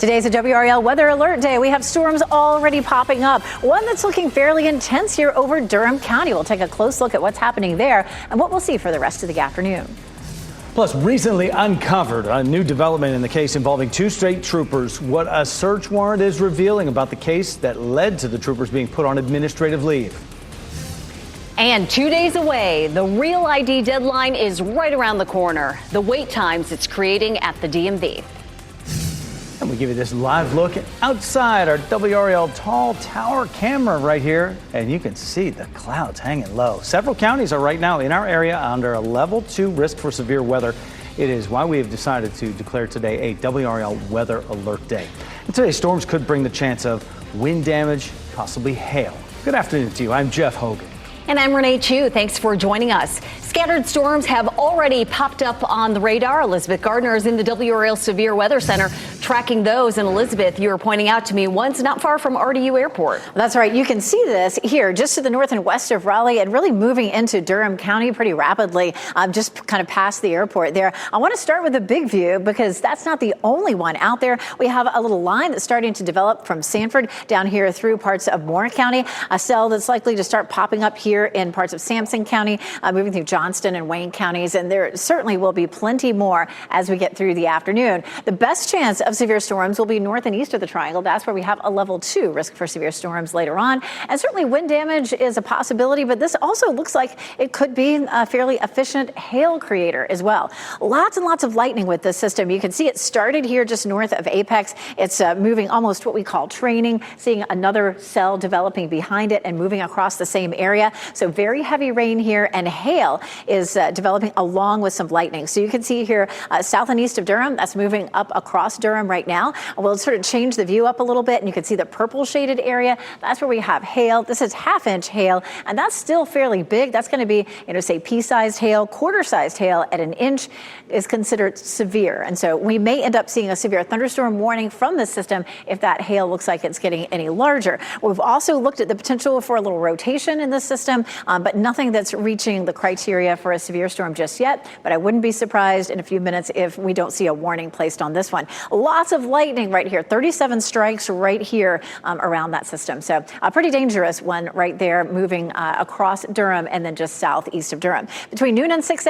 Today's a WRAL weather alert day. We have storms already popping up. One that's looking fairly intense here over Durham County. We'll take a close look at what's happening there and what we'll see for the rest of the afternoon. Plus, recently uncovered a new development in the case involving two state troopers. What a search warrant is revealing about the case that led to the troopers being put on administrative leave. And 2 days away, the REAL ID deadline is right around the corner. The wait times it's creating at the DMV. And we give you this live look outside our WRAL tall tower camera right here. And you can see the clouds hanging low. Several counties are right now in our area under a level 2 risk for severe weather. It is why we have decided to declare today a WRAL weather alert day. And today's storms could bring the chance of wind damage, possibly hail. Good afternoon to you. I'm Jeff Hogan. And I'm Renee Chu. Thanks for joining us. Scattered storms have already popped up on the radar. Elizabeth Gardner is in the WRAL Severe Weather Center tracking those. And Elizabeth, you were pointing out to me one's not far from RDU Airport. That's right. You can see this here just to the north and west of Raleigh and really moving into Durham County pretty rapidly, just kind of past the airport there. I want to start with a big view because that's not the only one out there. We have a little line that's starting to develop from Sanford down here through parts of Moore County, a cell that's likely to start popping up here in parts of Sampson County, moving through Johnston and Wayne counties, and there certainly will be plenty more as we get through the afternoon. The best chance of severe storms will be north and east of the triangle. That's where we have a level 2 risk for severe storms later on, and certainly wind damage is a possibility, but this also looks like it could be a fairly efficient hail creator as well. Lots and lots of lightning with this system. You can see it started here just north of Apex. It's moving almost what we call training, seeing another cell developing behind it and moving across the same area. So very heavy rain here, and hail is developing along with some lightning. So you can see here south and east of Durham, that's moving up across Durham right now. We'll sort of change the view up a little bit, and you can see the purple shaded area. That's where we have hail. This is half-inch hail, and that's still fairly big. That's going to be, say pea-sized hail. Quarter-sized hail at an inch is considered severe, and so we may end up seeing a severe thunderstorm warning from this system if that hail looks like it's getting any larger. We've also looked at the potential for a little rotation in this system, but nothing that's reaching the criteria for a severe storm just yet. But I wouldn't be surprised in a few minutes if we don't see a warning placed on this one. Lots of lightning right here, 37 strikes right here around that system. So a pretty dangerous one right there, moving across Durham and then just southeast of Durham. Between noon and 6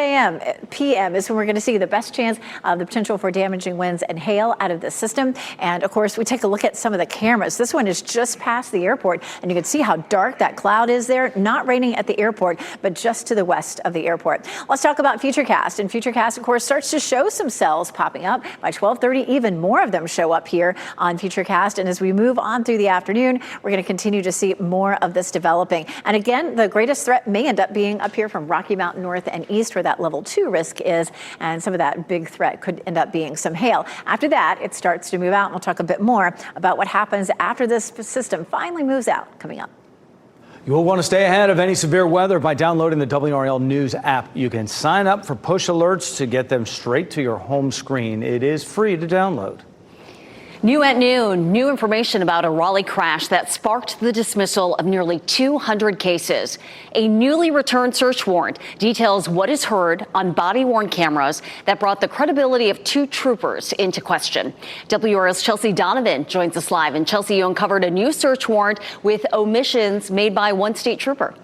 p.m. is when we're going to see the best chance of the potential for damaging winds and hail out of this system. And of course, we take a look at some of the cameras. This one is just past the airport, and you can see how dark that cloud is there. Not raining at the airport, but just to the west of the airport. Let's talk about Futurecast. And Futurecast, of course, starts to show some cells popping up. By 12:30, even more of them show up here on Futurecast. And as we move on through the afternoon, we're going to continue to see more of this developing. And again, the greatest threat may end up being up here from Rocky Mountain north and east, where that level 2 risk is. And some of that big threat could end up being some hail. After that, it starts to move out. And we'll talk a bit more about what happens after this system finally moves out coming up. You will want to stay ahead of any severe weather by downloading the WRAL News app. You can sign up for push alerts to get them straight to your home screen. It is free to download. New at noon, new information about a Raleigh crash that sparked the dismissal of nearly 200 cases. A newly returned search warrant details what is heard on body-worn cameras that brought the credibility of two troopers into question. WRAL's Chelsea Donovan joins us live. And Chelsea, you uncovered a new search warrant with omissions made by one state trooper.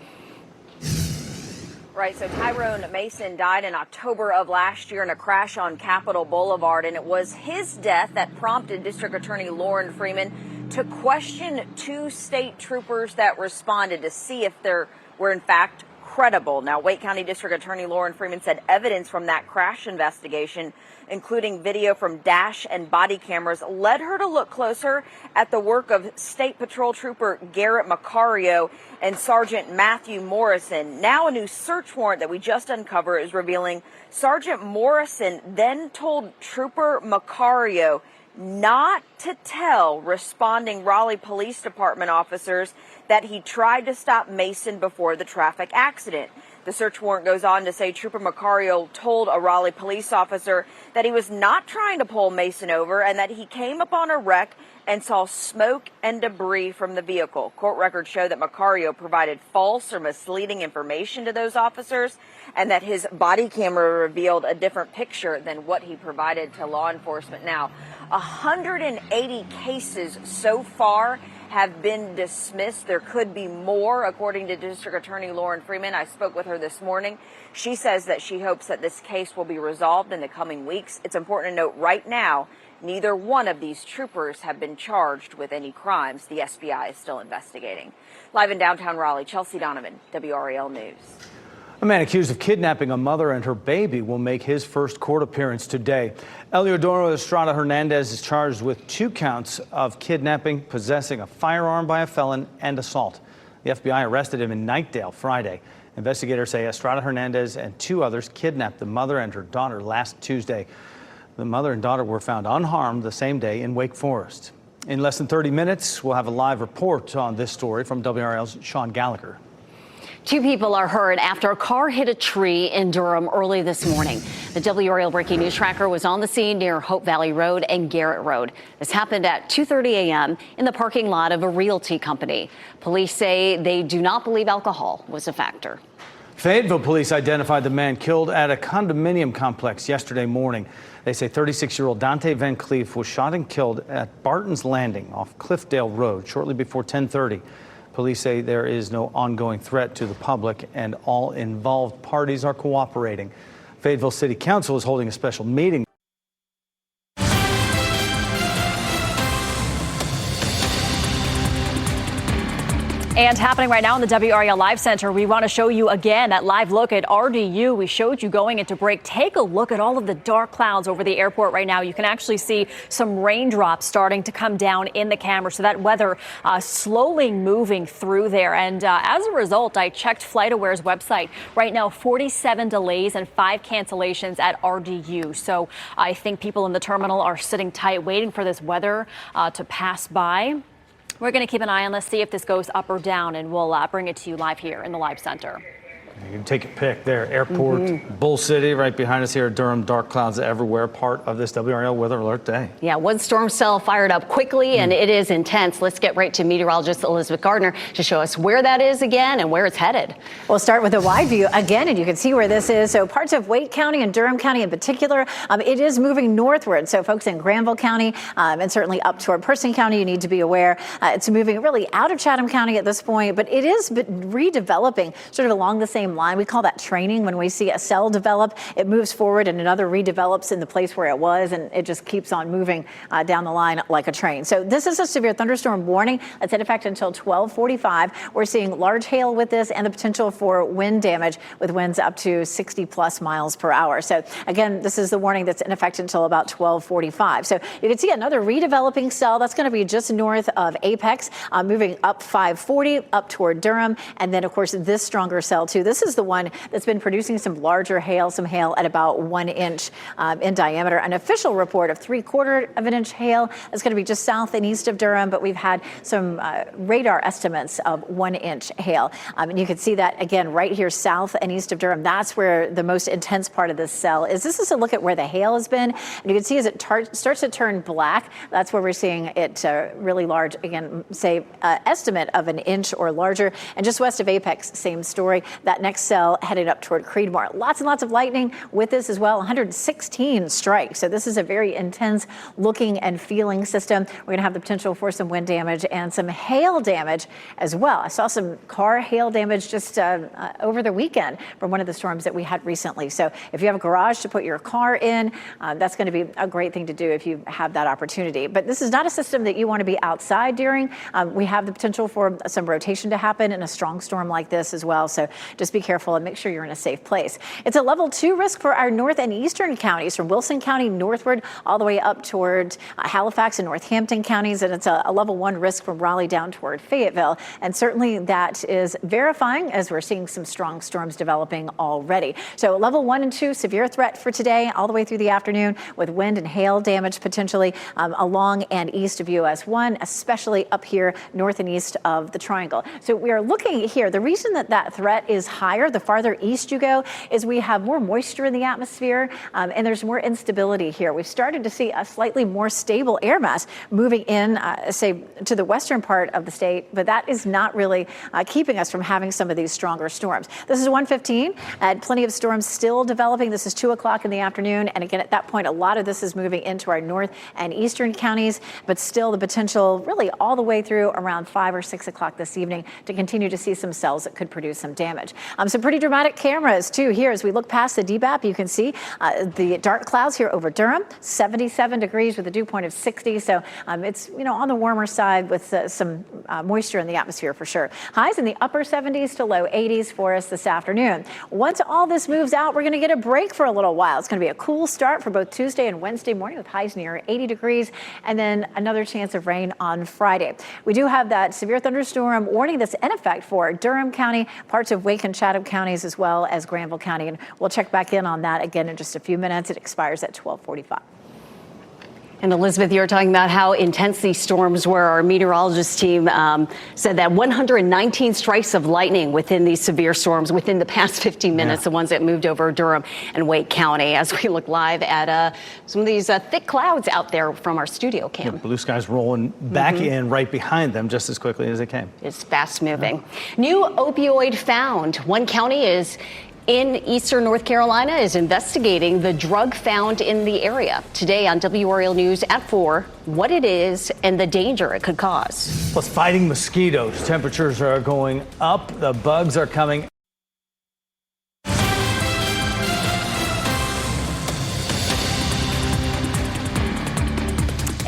Right, so Tyrone Mason died in October of last year in a crash on Capitol Boulevard, and it was his death that prompted District Attorney Lauren Freeman to question two state troopers that responded to see if they were in fact credible. Now, Wake County District Attorney Lauren Freeman said evidence from that crash investigation, including video from dash and body cameras, led her to look closer at the work of State Patrol Trooper Garrett Macario and Sergeant Matthew Morrison. Now a new search warrant that we just uncovered is revealing Sergeant Morrison then told Trooper Macario not to tell responding Raleigh Police Department officers that he tried to stop Mason before the traffic accident. The search warrant goes on to say Trooper Macario told a Raleigh police officer that he was not trying to pull Mason over and that he came upon a wreck and saw smoke and debris from the vehicle. Court records show that Macario provided false or misleading information to those officers and that his body camera revealed a different picture than what he provided to law enforcement. Now, 180 cases so far have been dismissed. There could be more, according to District Attorney Lauren Freeman. I spoke with her this morning. She says that she hopes that this case will be resolved in the coming weeks. It's important to note right now, neither one of these troopers have been charged with any crimes. The SBI is still investigating. Live in downtown Raleigh, Chelsea Donovan, WRAL News. A man accused of kidnapping a mother and her baby will make his first court appearance today. Eliodoro Estrada Hernandez is charged with 2 counts of kidnapping, possessing a firearm by a felon, and assault. The FBI arrested him in Knightdale Friday. Investigators say Estrada Hernandez and 2 others kidnapped the mother and her daughter last Tuesday. The mother and daughter were found unharmed the same day in Wake Forest. In less than 30 minutes, we'll have a live report on this story from WRAL's Sean Gallagher. 2 people are hurt after a car hit a tree in Durham early this morning. The WRAL Breaking News Tracker was on the scene near Hope Valley Road and Garrett Road. This happened at 2:30 a.m. in the parking lot of a realty company. Police say they do not believe alcohol was a factor. Fayetteville police identified the man killed at a condominium complex yesterday morning. They say 36-year-old Dante Van Cleef was shot and killed at Barton's Landing off Cliffdale Road shortly before 10:30. Police say there is no ongoing threat to the public and all involved parties are cooperating. Fayetteville City Council is holding a special meeting. And happening right now in the WRAL Live Center, we want to show you again that live look at RDU. We showed you going into break. Take a look at all of the dark clouds over the airport right now. You can actually see some raindrops starting to come down in the camera. So that weather slowly moving through there. And as a result, I checked FlightAware's website. Right now, 47 delays and 5 cancellations at RDU. So I think people in the terminal are sitting tight, waiting for this weather to pass by. We're going to keep an eye on this, see if this goes up or down, and we'll bring it to you live here in the Live Center. You can take a pic there. Airport, Bull City, right behind us here at Durham. Dark clouds everywhere, part of this WRAL Weather Alert Day. Yeah, one storm cell fired up quickly, and it is intense. Let's get right to meteorologist Elizabeth Gardner to show us where that is again and where it's headed. We'll start with a wide view again, and you can see where this is. So parts of Wake County and Durham County in particular, it is moving northward. So folks in Granville County and certainly up toward Person County, you need to be aware. It's moving really out of Chatham County at this point, but it is redeveloping sort of along the same line. We call that training. When we see a cell develop, it moves forward and another redevelops in the place where it was, and it just keeps on moving down the line like a train. So this is a severe thunderstorm warning that's in effect until 12:45. We're seeing large hail with this and the potential for wind damage with winds up to 60 plus miles per hour. So again, this is the warning that's in effect until about 12:45. So you can see another redeveloping cell that's going to be just north of Apex, moving up 540 up toward Durham, and then of course this stronger cell too. This is the one that's been producing some larger hail, some hail at about 1 inch in diameter. An official report of 3/4 of an inch hail is going to be just south and east of Durham, but we've had some radar estimates of 1 inch hail. And you can see that again right here south and east of Durham. That's where the most intense part of this cell is. This is a look at where the hail has been. And you can see as it starts to turn black, that's where we're seeing it really large. Again, say estimate of 1 inch or larger. And just west of Apex, same story. That next cell headed up toward Creedmoor. Lots and lots of lightning with this as well. 116 strikes. So this is a very intense looking and feeling system. We're going to have the potential for some wind damage and some hail damage as well. I saw some car hail damage just over the weekend from one of the storms that we had recently. So if you have a garage to put your car in, that's going to be a great thing to do if you have that opportunity. But this is not a system that you want to be outside during. We have the potential for some rotation to happen in a strong storm like this as well. So just be careful and make sure you're in a safe place. It's a level 2 risk for our north and eastern counties from Wilson County northward all the way up toward Halifax and Northampton counties. And it's a level 1 risk from Raleigh down toward Fayetteville. And certainly that is verifying as we're seeing some strong storms developing already. So level 1 and 2 severe threat for today all the way through the afternoon with wind and hail damage potentially along and east of US 1, especially up here north and east of the triangle. So we are looking here. The reason that threat is higher the farther east you go, is we have more moisture in the atmosphere, and there's more instability here. We've started to see a slightly more stable air mass moving in, say, to the western part of the state, but that is not really keeping us from having some of these stronger storms. This is 1:15, and plenty of storms still developing. This is 2 o'clock in the afternoon, and again, at that point, a lot of this is moving into our north and eastern counties, but still the potential really all the way through around 5 or 6 o'clock this evening to continue to see some cells that could produce some damage. Some pretty dramatic cameras, too, here. As we look past the DBAP, you can see the dark clouds here over Durham, 77 degrees with a dew point of 60. So it's, on the warmer side with some moisture in the atmosphere for sure. Highs in the upper 70s to low 80s for us this afternoon. Once all this moves out, we're going to get a break for a little while. It's going to be a cool start for both Tuesday and Wednesday morning with highs near 80 degrees and then another chance of rain on Friday. We do have that severe thunderstorm warning that's in effect for Durham County, parts of Wake and Chatham counties, as well as Granville County. And we'll check back in on that again in just a few minutes. It expires at 12:45. And Elizabeth, you were talking about how intense these storms were. Our meteorologist team said that 119 strikes of lightning within these severe storms within the past 15 minutes, the ones that moved over Durham and Wake County. As we look live at some of these thick clouds out there from our studio cam. Blue skies rolling back in right behind them just as quickly as it came. It's fast moving. New opioid found. One county in eastern North Carolina is investigating the drug found in the area. Today on WRAL News at 4, what it is and the danger it could cause. Plus, fighting mosquitoes. Temperatures are going up. The bugs are coming.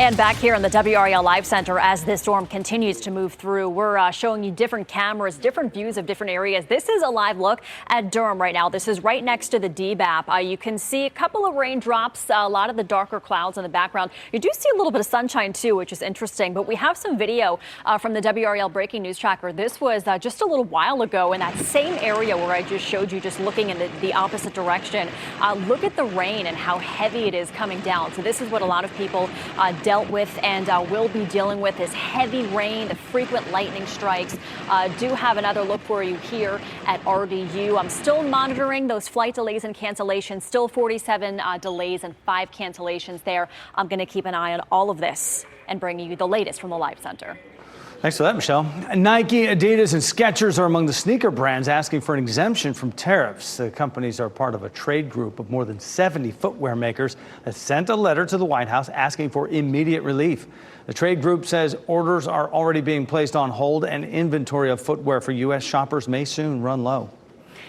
And back here in the WRAL Live Center, as this storm continues to move through, we're showing you different cameras, different views of different areas. This is a live look at Durham right now. This is right next to the DBAP. You can see a couple of raindrops, a lot of the darker clouds in the background. You do see a little bit of sunshine, too, which is interesting. But we have some video from the WRAL Breaking News Tracker. This was just a little while ago in that same area where I just showed you, just looking in the opposite direction. Look at the rain and how heavy it is coming down. So this is what a lot of people dealt with and will be dealing with, is heavy rain, the frequent lightning strikes. Do have another look for you here at RDU. I'm still monitoring those flight delays and cancellations, still 47 delays and 5 cancellations there. I'm going to keep an eye on all of this and bring you the latest from the Live Center. Thanks for that, Michelle. Nike, Adidas, and Skechers are among the sneaker brands asking for an exemption from tariffs. The companies are part of a trade group of more than 70 footwear makers that sent a letter to the White House asking for immediate relief. The trade group says orders are already being placed on hold and inventory of footwear for U.S. shoppers may soon run low.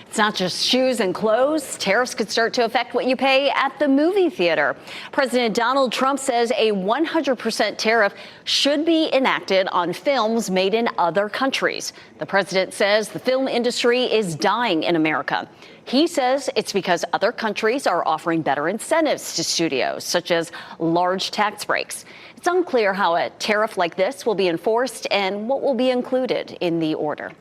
It's not just shoes and clothes. Tariffs could start to affect what you pay at the movie theater. President Donald Trump says a 100% tariff should be enacted on films made in other countries. The president says the film industry is dying in America. He says it's because other countries are offering better incentives to studios, such as large tax breaks. It's unclear how a tariff like this will be enforced and what will be included in the order.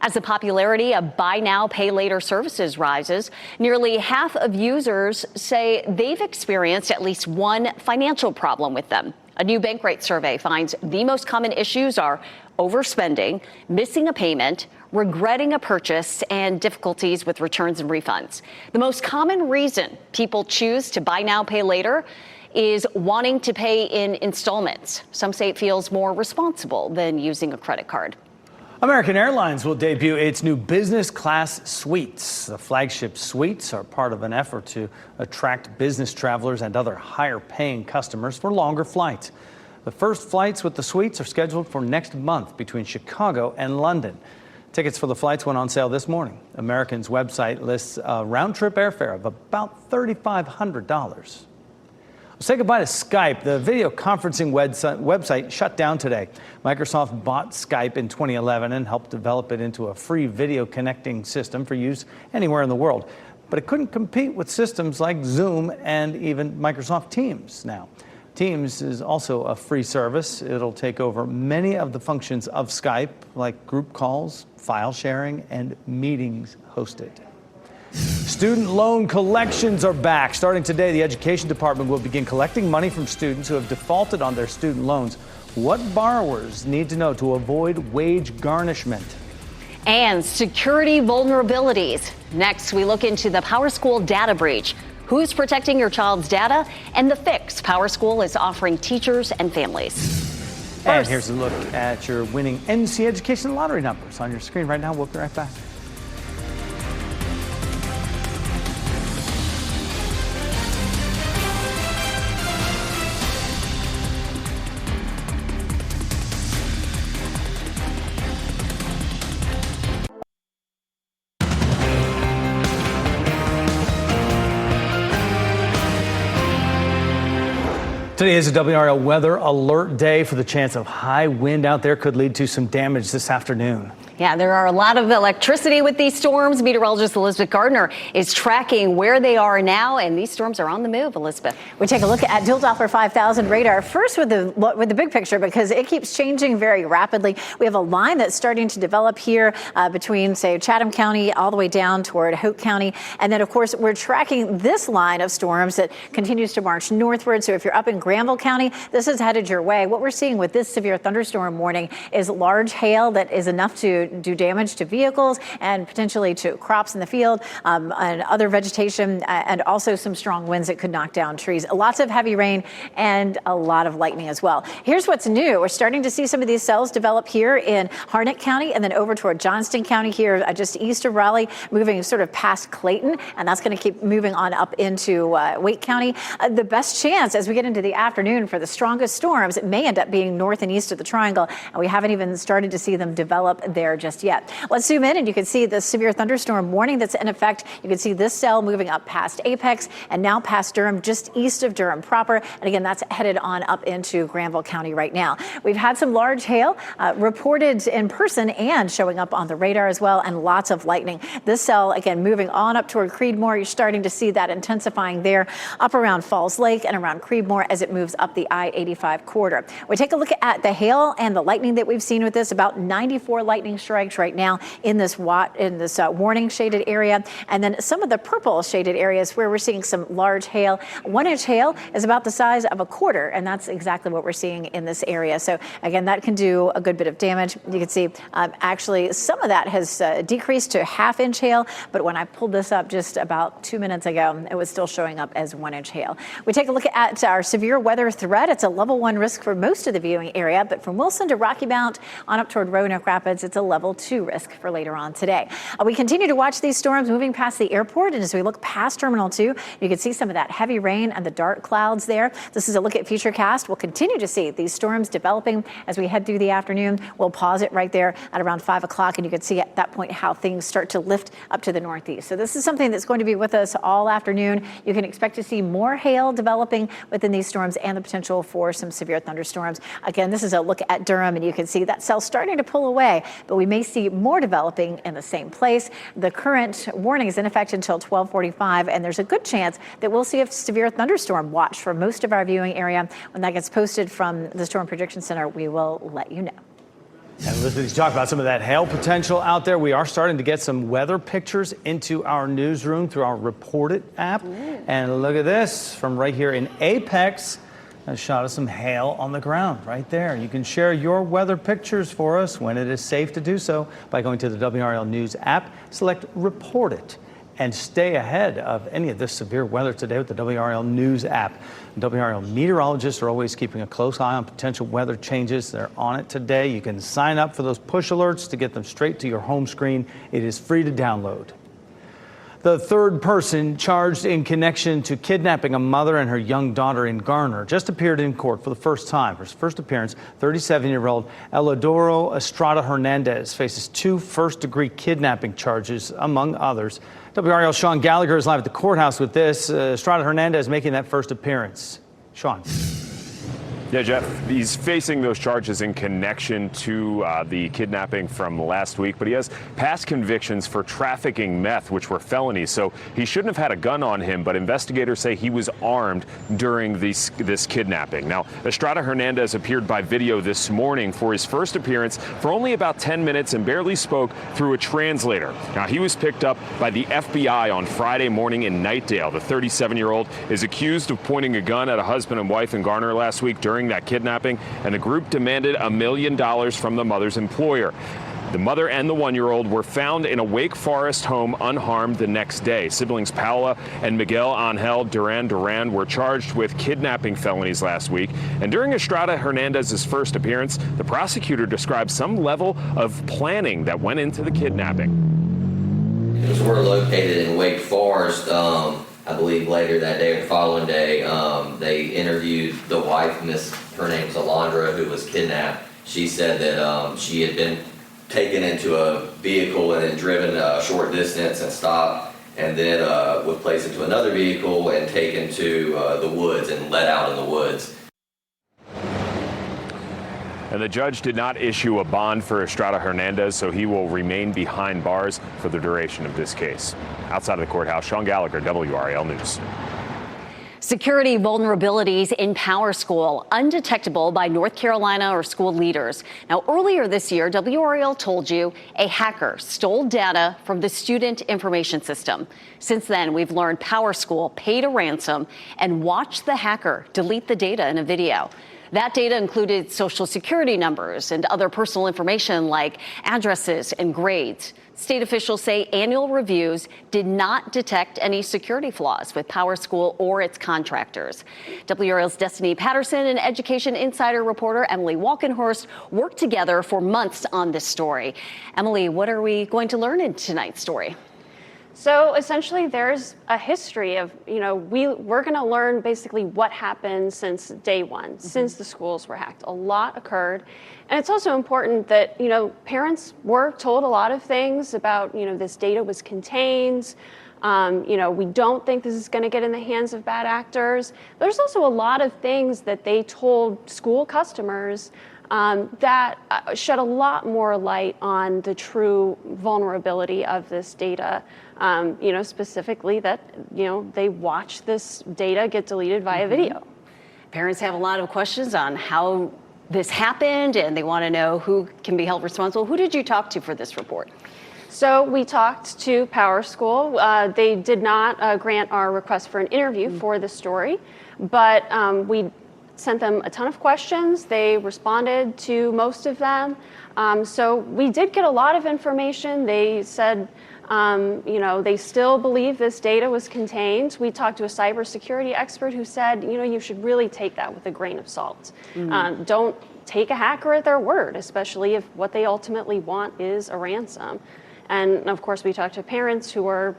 As the popularity of buy now, pay later services rises, nearly half of users say they've experienced at least one financial problem with them. A new Bankrate survey finds the most common issues are overspending, missing a payment, regretting a purchase, and difficulties with returns and refunds. The most common reason people choose to buy now, pay later is wanting to pay in installments. Some say it feels more responsible than using a credit card. American Airlines will debut its new business class suites. The flagship suites are part of an effort to attract business travelers and other higher paying customers for longer flights. The first flights with the suites are scheduled for next month between Chicago and London. Tickets for the flights went on sale this morning. American's website lists a round-trip airfare of about $3,500. Say goodbye to Skype. The video conferencing website shut down today. Microsoft bought Skype in 2011 and helped develop it into a free video connecting system for use anywhere in the world. But it couldn't compete with systems like Zoom and even Microsoft Teams now. Teams is also a free service. It'll take over many of the functions of Skype, like group calls, file sharing, and meetings hosted. Student loan collections are back. Starting today, the Education Department will begin collecting money from students who have defaulted on their student loans. What borrowers need to know to avoid wage garnishment? And security vulnerabilities. Next, we look into the PowerSchool data breach. Who's protecting your child's data? And the fix PowerSchool is offering teachers and families. And here's a look at your winning NC Education lottery numbers on your screen right now. We'll be right back. Today is a WRAL weather alert day. For the chance of high wind out there could lead to some damage this afternoon. Yeah, there are a lot of electricity with these storms. Meteorologist Elizabeth Gardner is tracking where they are now, and these storms are on the move. Elizabeth. We take a look at Dual Doppler 5000 radar first with the big picture, because it keeps changing very rapidly. We have a line that's starting to develop here between, say, Chatham County all the way down toward Hope County. And then, of course, we're tracking this line of storms that continues to march northward. So if you're up in Granville County, this is headed your way. What we're seeing with this severe thunderstorm warning is large hail that is enough to do damage to vehicles and potentially to crops in the field and other vegetation, and also some strong winds that could knock down trees. Lots of heavy rain and a lot of lightning as well. Here's what's new. We're starting to see some of these cells develop here in Harnett County and then over toward Johnston County here just east of Raleigh, moving sort of past Clayton, and that's going to keep moving on up into Wake County. The best chance as we get into the afternoon for the strongest storms, it may end up being north and east of the triangle, and we haven't even started to see them develop there just yet. Let's zoom in and you can see the severe thunderstorm warning that's in effect. You can see this cell moving up past Apex and now past Durham, just east of Durham proper. And again, that's headed on up into Granville County right now. We've had some large hail reported in person and showing up on the radar as well, and lots of lightning. This cell, again, moving on up toward Creedmoor. You're starting to see that intensifying there up around Falls Lake and around Creedmoor as it moves up the I-85 corridor. We take a look at the hail and the lightning that we've seen with this, about 94 lightning strikes right now in this warning shaded area, and then some of the purple shaded areas where we're seeing some large hail. 1-inch hail is about the size of a quarter, and that's exactly what we're seeing in this area. So again, that can do a good bit of damage. You can see actually some of that has decreased to 1/2-inch hail, but when I pulled this up just about 2 minutes ago, it was still showing up as 1-inch hail. We take a look at our severe weather threat. It's a level 1 risk for most of the viewing area, but from Wilson to Rocky Mount on up toward Roanoke Rapids, it's a level 2 risk for later on today. We continue to watch these storms moving past the airport, and as we look past Terminal 2, you can see some of that heavy rain and the dark clouds there. This is a look at Futurecast. We'll continue to see these storms developing as we head through the afternoon. We'll pause it right there at around 5 o'clock, and you can see at that point how things start to lift up to the northeast. So this is something that's going to be with us all afternoon. You can expect to see more hail developing within these storms and the potential for some severe thunderstorms. Again, this is a look at Durham, and you can see that cell starting to pull away, but we may see more developing in the same place. The current warning is in effect until 12:45, and there's a good chance that we'll see a severe thunderstorm watch for most of our viewing area. When that gets posted from the Storm Prediction Center, we will let you know. And Elizabeth, you talk about some of that hail potential out there. We are starting to get some weather pictures into our newsroom through our Report It app. And look at this from right here in Apex. A shot of some hail on the ground right there. You can share your weather pictures for us when it is safe to do so by going to the WRAL News app, select Report It, and stay ahead of any of this severe weather today with the WRAL News app. WRAL meteorologists are always keeping a close eye on potential weather changes. They're on it today. You can sign up for those push alerts to get them straight to your home screen. It is free to download. The third person charged in connection to kidnapping a mother and her young daughter in Garner just appeared in court for the first time. For his first appearance, 37-year-old Elidoro Estrada Hernandez faces 2 first-degree kidnapping charges, among others. WRAL's Sean Gallagher is live at the courthouse with this. Estrada Hernandez making that first appearance. Sean. Yeah, Jeff, he's facing those charges in connection to the kidnapping from last week, but he has past convictions for trafficking meth, which were felonies. So he shouldn't have had a gun on him, but investigators say he was armed during this kidnapping. Now, Estrada Hernandez appeared by video this morning for his first appearance for only about 10 minutes and barely spoke through a translator. Now, he was picked up by the FBI on Friday morning in Knightdale. The 37-year-old is accused of pointing a gun at a husband and wife in Garner last week during that kidnapping, and the group demanded $1 million from the mother's employer. The mother and the 1-year-old were found in a Wake Forest home unharmed the next day. Siblings Paola and Miguel Angel Duran were charged with kidnapping felonies last week. And during Estrada Hernandez's first appearance, the prosecutor described some level of planning that went into the kidnapping. Because we're located in Wake Forest, I believe later that day or the following day, they interviewed the wife, her name's Alondra, who was kidnapped. She said that she had been taken into a vehicle and then driven a short distance and stopped, and then was placed into another vehicle and taken to the woods and let out in the woods. And the judge did not issue a bond for Estrada Hernandez, so he will remain behind bars for the duration of this case. Outside of the courthouse, Sean Gallagher, WRAL News. Security vulnerabilities in PowerSchool, undetectable by North Carolina or school leaders. Now, earlier this year, WRAL told you a hacker stole data from the student information system. Since then, we've learned PowerSchool paid a ransom and watched the hacker delete the data in a video. That data included social security numbers and other personal information like addresses and grades. State officials say annual reviews did not detect any security flaws with PowerSchool or its contractors. WRAL's Destiny Patterson and Education Insider reporter Emily Walkenhorst worked together for months on this story. Emily, what are we going to learn in tonight's story? So essentially, there's a history of, we're going to learn basically what happened since day one, since the schools were hacked. A lot occurred. And it's also important that, parents were told a lot of things about, this data was contained. We don't think this is going to get in the hands of bad actors. There's also a lot of things that they told school customers that shed a lot more light on the true vulnerability of this data. Specifically that, they watch this data get deleted via video. Parents have a lot of questions on how this happened, and they want to know who can be held responsible. Who did you talk to for this report? So we talked to PowerSchool. They did not grant our request for an interview for the story, but we sent them a ton of questions. They responded to most of them. So we did get a lot of information. They said, they still believe this data was contained. We talked to a cybersecurity expert who said, you should really take that with a grain of salt. Don't take a hacker at their word, especially if what they ultimately want is a ransom. And of course, we talked to parents who were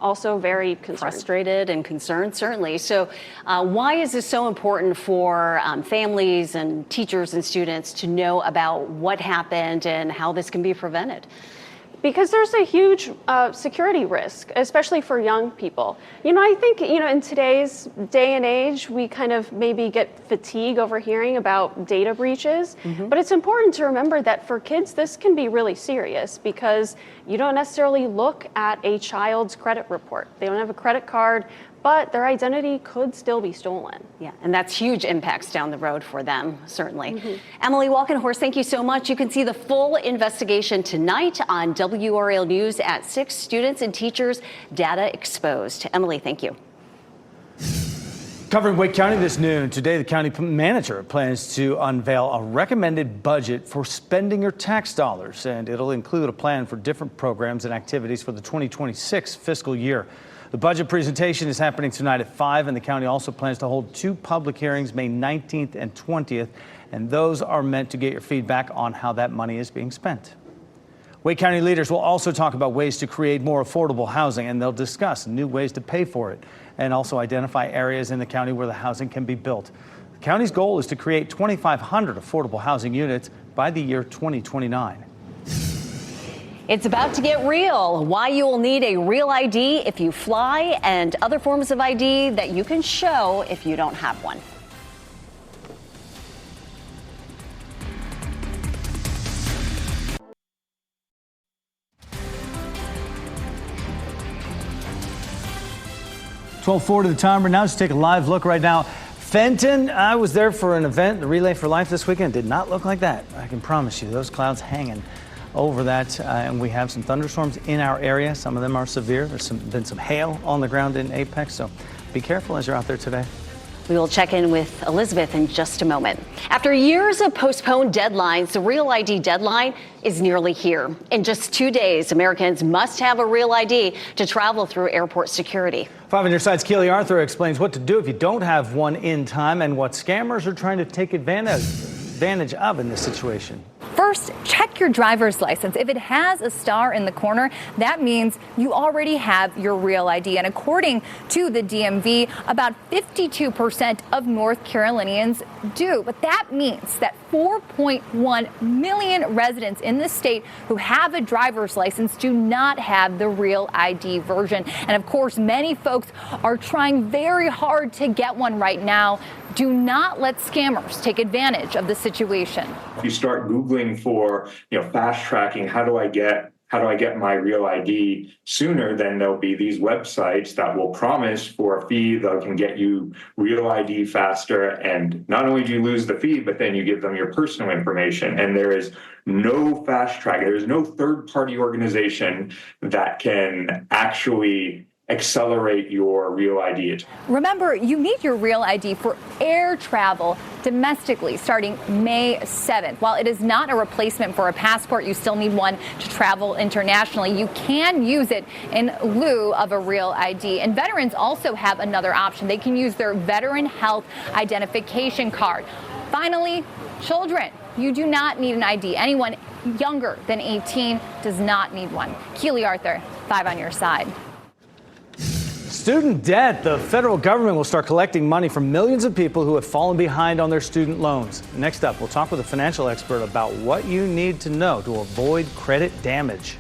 also very concerned. Frustrated and concerned, certainly. So why is this so important for families and teachers and students to know about what happened and how this can be prevented? Because there's a huge security risk, especially for young people. I think, in today's day and age, we kind of maybe get fatigue over hearing about data breaches. But it's important to remember that for kids, this can be really serious because you don't necessarily look at a child's credit report. They don't have a credit card, but their identity could still be stolen. Yeah, and that's huge impacts down the road for them, certainly. Emily Walkenhorst, thank you so much. You can see the full investigation tonight on WRAL News at 6. Students and teachers, data exposed. Emily, thank you. Covering Wake County this noon, today the county manager plans to unveil a recommended budget for spending your tax dollars, and it'll include a plan for different programs and activities for the 2026 fiscal year. The budget presentation is happening tonight at 5, and the county also plans to hold 2 public hearings May 19th and 20th, and those are meant to get your feedback on how that money is being spent. Wake County leaders will also talk about ways to create more affordable housing, and they'll discuss new ways to pay for it and also identify areas in the county where the housing can be built. The county's goal is to create 2,500 affordable housing units by the year 2029. It's about to get real. Why you will need a real ID if you fly and other forms of ID that you can show if you don't have one. .12:40 the timer. Now let's take a live look right now. Fenton, I was there for an event, the Relay for Life this weekend. Did not look like that. I can promise you, those clouds hanging over that, and we have some thunderstorms in our area. Some of them are severe. There's been some hail on the ground in Apex, so be careful as you're out there today. We will check in with Elizabeth in just a moment. After years of postponed deadlines, the Real ID deadline is nearly here. In just 2 days, Americans must have a Real ID to travel through airport security. 5 on your side's Keely Arthur explains what to do if you don't have one in time and what scammers are trying to take advantage of in this situation. First, check your driver's license. If it has a star in the corner, that means you already have your Real ID. And according to the DMV, about 52% of North Carolinians do. But that means that 4.1 million residents in the state who have a driver's license do not have the Real ID version. And of course, many folks are trying very hard to get one right now. Do not let scammers take advantage of the situation. If you start Googling for, fast tracking, how do I get my Real ID sooner, then there'll be these websites that will promise for a fee that can get you Real ID faster. And not only do you lose the fee, but then you give them your personal information. And there is no fast track. There's no third-party organization that can actually accelerate your Real ID. Remember, you need your Real ID for air travel domestically starting May 7th. While it is not a replacement for a passport, you still need one to travel internationally. You can use it in lieu of a Real ID. And veterans also have another option. They can use their Veteran Health Identification Card. Finally, children. You do not need an ID. Anyone younger than 18 does not need one. Keely Arthur, 5 on your side. Student debt. The federal government will start collecting money from millions of people who have fallen behind on their student loans. Next up, we'll talk with a financial expert about what you need to know to avoid credit damage.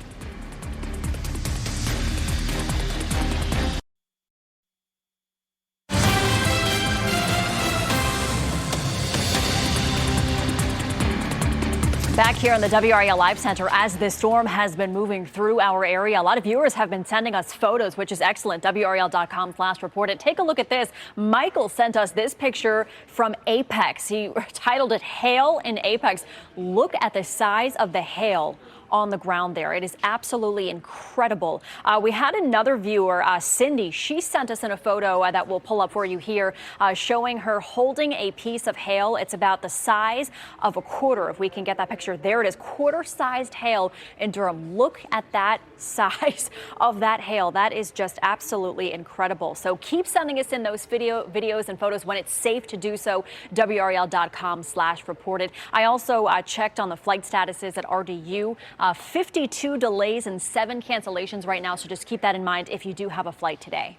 Back here in the WRAL Live Center, as this storm has been moving through our area, a lot of viewers have been sending us photos, which is excellent. WRAL.com/reported. Take a look at this. Michael sent us this picture from Apex. He titled it "Hail in Apex." Look at the size of the hail on the ground there. It is absolutely incredible. We had another viewer, Cindy. She sent us in a photo that we'll pull up for you here, showing her holding a piece of hail. It's about the size of a quarter, if we can get that picture. There it is, quarter-sized hail in Durham. Look at that size of that hail. That is just absolutely incredible. So keep sending us in those videos and photos when it's safe to do so. WRAL.com/reported. I also checked on the flight statuses at RDU. 52 delays and 7 cancellations right now, so just keep that in mind if you do have a flight today.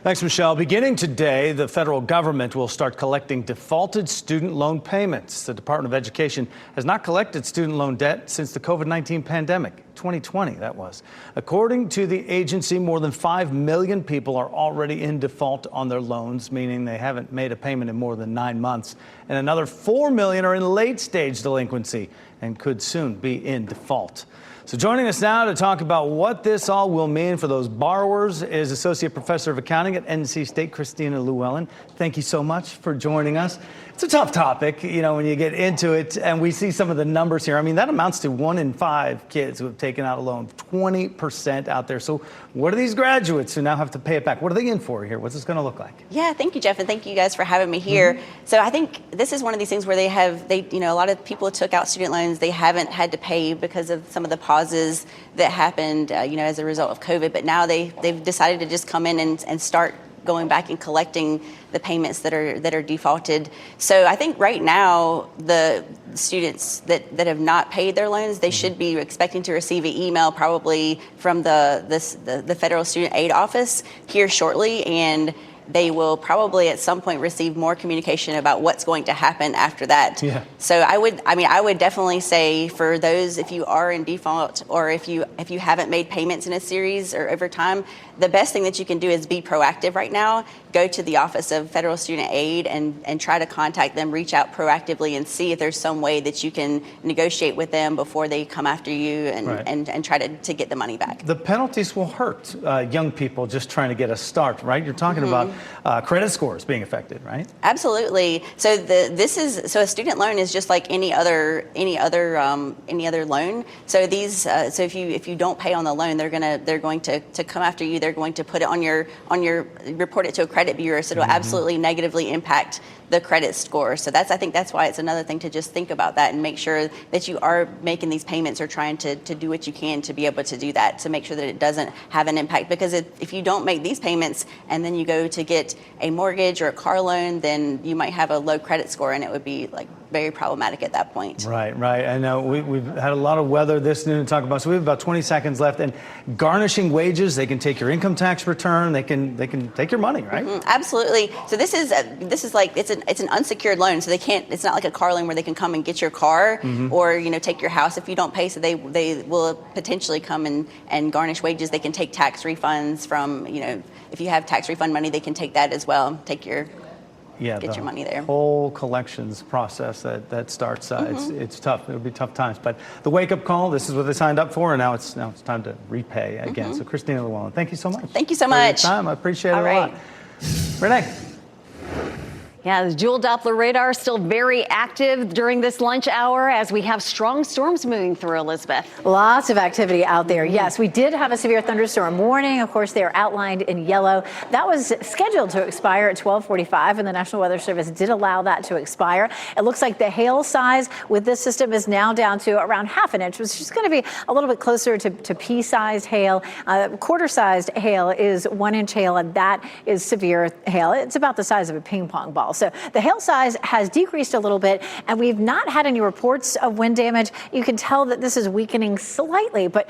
Thanks, Michelle. Beginning today, the federal government will start collecting defaulted student loan payments. The Department of Education has not collected student loan debt since the COVID-19 pandemic, 2020 that was. According to the agency, more than 5 million people are already in default on their loans, meaning they haven't made a payment in more than 9 months. And another 4 million are in late-stage delinquency and could soon be in default. So joining us now to talk about what this all will mean for those borrowers is Associate Professor of Accounting at NC State, Christina Llewellyn. Thank you so much for joining us. It's a tough topic, when you get into it, and we see some of the numbers here. I mean, that amounts to 1 in 5 kids who have taken out a loan, 20% out there. So what are these graduates who now have to pay it back? What are they in for here? What's this going to look like? Yeah, thank you, Jeff, and thank you guys for having me here. So I think this is one of these things where a lot of people took out student loans. They haven't had to pay because of some of the pauses that happened, as a result of COVID. But now they've decided to just come in and start going back and collecting the payments that are defaulted. So I think right now the students that have not paid their loans, they should be expecting to receive an email probably from the Federal Student Aid Office here shortly, and they will probably at some point receive more communication about what's going to happen after that. Yeah. So I would definitely say for those, if you are in default or if you haven't made payments in a series or over time, the best thing that you can do is be proactive right now. Go to the Office of Federal Student Aid and try to contact them, reach out proactively and see if there's some way that you can negotiate with them before they come after you and try to get the money back. The penalties will hurt young people just trying to get a start, right? You're talking about credit scores being affected, right? Absolutely. So a student loan is just like any other loan. So if you don't pay on the loan, they're going to come after you. They're going to put it on your report it to a credit bureau. So it'll absolutely negatively impact the credit score. So I think that's why it's another thing to just think about that and make sure that you are making these payments or trying to do what you can to be able to do that, to make sure that it doesn't have an impact. Because if you don't make these payments and then you go to get a mortgage or a car loan, then you might have a low credit score, and it would be like very problematic at that point. Right. I know we've had a lot of weather this noon to talk about, so we have about 20 seconds left. And garnishing wages, they can take your income tax return, they can take your money, right? Absolutely. So this is like it's an unsecured loan, so it's not like a car loan where they can come and get your car or take your house if you don't pay. So they will potentially come and garnish wages. They can take tax refunds from if you have tax refund money, they can take that as well. Get your money there. Whole collections process that starts. It's tough. It'll be tough times. But the wake up call. This is what they signed up for, and now it's time to repay again. So Christina Llewellyn, thank you so much. Thank you so much for your time. I appreciate it a lot. Renee. Yeah, the dual Doppler radar is still very active during this lunch hour as we have strong storms moving through, Elizabeth. Lots of activity out there. Yes, we did have a severe thunderstorm warning. Of course, they are outlined in yellow. That was scheduled to expire at 12:45, and the National Weather Service did allow that to expire. It looks like the hail size with this system is now down to around half an inch, which is going to be a little bit closer to pea-sized hail. Quarter-sized hail is 1 inch hail, and that is severe hail. It's about the size of a ping pong ball. So the hail size has decreased a little bit, and we've not had any reports of wind damage. You can tell that this is weakening slightly, but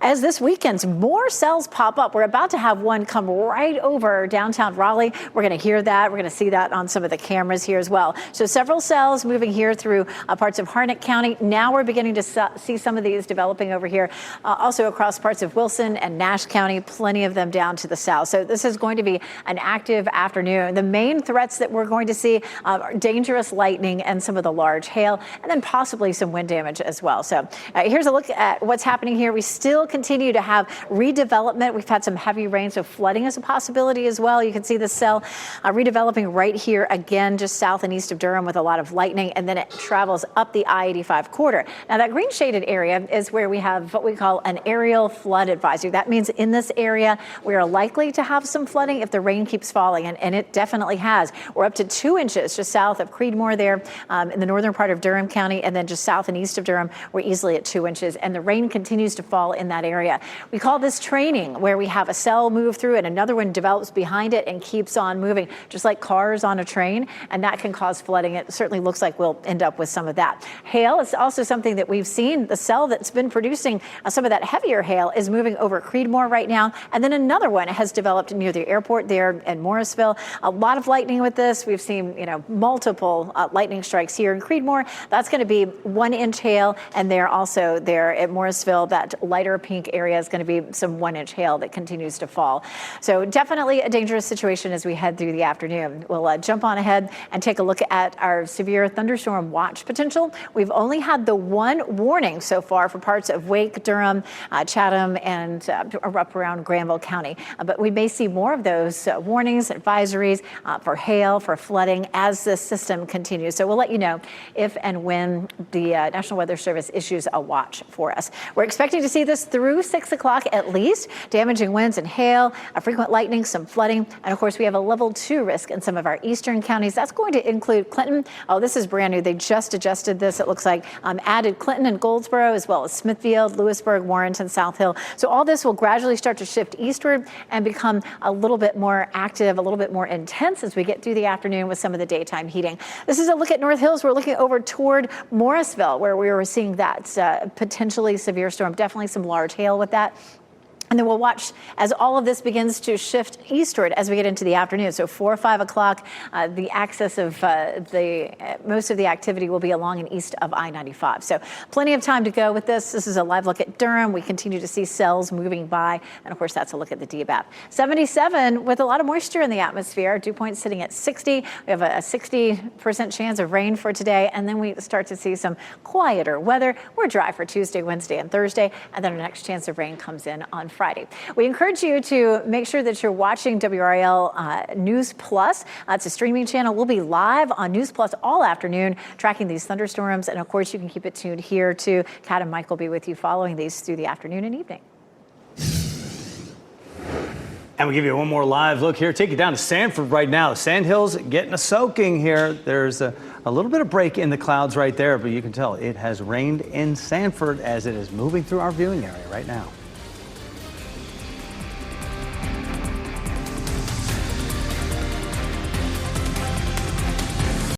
as this weekend, more cells pop up. We're about to have one come right over downtown Raleigh. We're going to hear that. We're going to see that on some of the cameras here as well. So several cells moving here through parts of Harnett County. Now we're beginning to see some of these developing over here, also across parts of Wilson and Nash County, plenty of them down to the south. So this is going to be an active afternoon. The main threats that we're going to see are dangerous lightning and some of the large hail, and then possibly some wind damage as well. So here's a look at what's happening here. We still continue to have redevelopment. We've had some heavy rain, so flooding is a possibility as well. You can see the cell redeveloping right here again, just south and east of Durham with a lot of lightning, and then it travels up the I-85 corridor. Now that green shaded area is where we have what we call an aerial flood advisory. That means in this area, we are likely to have some flooding if the rain keeps falling, and it definitely has. We're up to 2 inches just south of Creedmoor there in the northern part of Durham County, and then just south and east of Durham, we're easily at 2 inches, and the rain continues to fall in that area. We call this training, where we have a cell move through and another one develops behind it and keeps on moving, just like cars on a train, and that can cause flooding. It certainly looks like we'll end up with some of that. Hail is also something that we've seen. The cell that's been producing some of that heavier hail is moving over Creedmoor right now, and then another one has developed near the airport there in Morrisville. A lot of lightning with this. We've seen multiple lightning strikes here in Creedmoor. That's going to be 1 inch hail, and they're also there at Morrisville. That lighter pink area is going to be some 1 inch hail that continues to fall. So definitely a dangerous situation as we head through the afternoon. We'll jump on ahead and take a look at our severe thunderstorm watch potential. We've only had the one warning so far for parts of Wake, Durham, Chatham, and up around Granville County. But we may see more of those warnings, advisories for hail, for flooding as this system continues. So we'll let you know if and when the National Weather Service issues a watch for us. We're expecting to see this through 6 o'clock at least. Damaging winds and hail, frequent lightning, some flooding, and of course we have a level 2 risk in some of our eastern counties. That's going to include Clinton. Oh, this is brand new. They just adjusted this. It looks like added Clinton and Goldsboro, as well as Smithfield, Lewisburg, Warrenton, South Hill. So all this will gradually start to shift eastward and become a little bit more active, a little bit more intense as we get through the afternoon with some of the daytime heating. This is a look at North Hills. We're looking over toward Morrisville, where we were seeing that potentially severe storm. Definitely some large hail with that. And then we'll watch as all of this begins to shift eastward as we get into the afternoon. So 4 or 5 o'clock, the axis of most of the activity will be along and east of I-95. So plenty of time to go with this. This is a live look at Durham. We continue to see cells moving by. And of course, that's a look at the DBAP. 77 with a lot of moisture in the atmosphere. Dew point sitting at 60. We have a 60% chance of rain for today. And then we start to see some quieter weather. We're dry for Tuesday, Wednesday, and Thursday. And then our next chance of rain comes in on Friday. Friday. We encourage you to make sure that you're watching WRAL News Plus. It's a streaming channel. We'll be live on News Plus all afternoon tracking these thunderstorms. And of course, you can keep it tuned here too. Kat and Mike will be with you following these through the afternoon and evening. And we give you one more live look here. Take you down to Sanford right now. The Sandhills getting a soaking here. There's a little bit of break in the clouds right there, but you can tell it has rained in Sanford as it is moving through our viewing area right now.